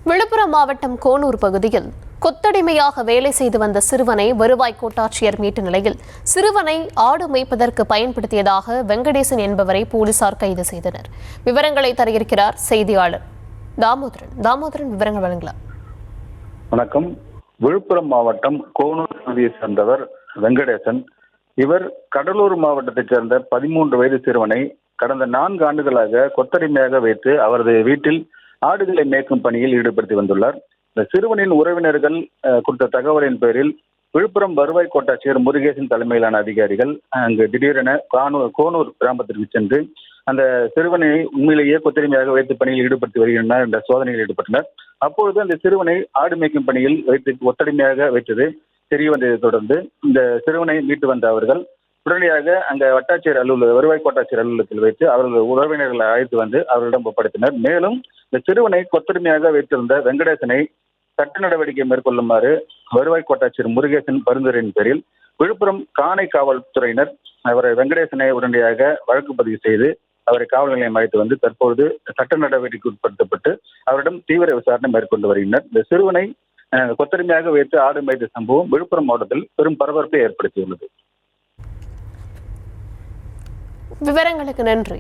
விழுப்புரம் மாவட்டம் கோனூர் பகுதியில் கொத்தடிமையாக வேலை செய்து வந்த சிறுவனை வருவாய் கோட்டாட்சியர் மீட்ட நிலையில் சிறுவனை ஆடு மேய்ப்பதற்கு பயன்படுத்தியதாக வெங்கடேசன் என்பவரை போலீசார் கைது செய்தனர். விவரங்களை தர இருக்கிறார் செய்தியாளர் தாமோதரன். விவரங்கள் வழங்கலாம். வணக்கம். விழுப்புரம் மாவட்டம் கோனூர் பகுதியை சேர்ந்தவர் வெங்கடேசன். இவர் கடலூர் மாவட்டத்தைச் சேர்ந்த 13 வயது சிறுவனை கடந்த 4 ஆண்டுகளாக கொத்தடிமையாக வைத்து அவரது வீட்டில் ஆடுகளை மேய்க்கும் பணியில் ஈடுபடுத்தி வந்துள்ளார். இந்த சிறுவனின் உறவினர்கள் கொடுத்த தகவலின் பேரில் விழுப்புரம் வருவாய் கோட்டாட்சியர் முருகேசன் தலைமையிலான அதிகாரிகள் அங்கு திடீரென கோனூர் கிராமத்திற்கு சென்று அந்த சிறுவனை உண்மையிலேயே கொத்தடிமையாக வைத்து பணியில் ஈடுபடுத்தி வருகின்றனர் என்ற சோதனையில் ஈடுபட்டனர். அப்பொழுது அந்த சிறுவனை ஆடு மேய்க்கும் பணியில் வைத்து கொத்தடிமையாக வைத்தது தெரிய வந்ததை தொடர்ந்து இந்த சிறுவனை மீட்டு வந்த அவர்கள் உடனடியாக அங்க வருவாய் கோட்டாட்சியர் அலுவலகத்தில் வைத்து அவர்கள் உறவினர்களை அழைத்து வந்து அவர்களிடம் ஒப்படைத்தனர். மேலும் இந்த சிறுவனை கொத்தடிமையாக வைத்திருந்த வெங்கடேசனை சட்ட நடவடிக்கை மேற்கொள்ளுமாறு வருவாய் கோட்டாட்சியர் முருகேசன் பரிந்துரையின் பேரில் விழுப்புரம் காணை காவல்துறையினர் வெங்கடேசனை உடனடியாக வழக்கு பதிவு செய்து அவரை காவல் நிலையம் அழைத்து வந்து தற்போது சட்ட நடவடிக்கை உட்படுத்தப்பட்டு அவரிடம் தீவிர விசாரணை மேற்கொண்டு வருகின்றனர். இந்த சிறுவனை கொத்தடிமையாக வைத்து ஆடு மேய்த்த சம்பவம் விழுப்புரம் மாவட்டத்தில் பெரும் பரபரப்பை ஏற்படுத்தியுள்ளது. விவரங்களுக்கு நன்றி.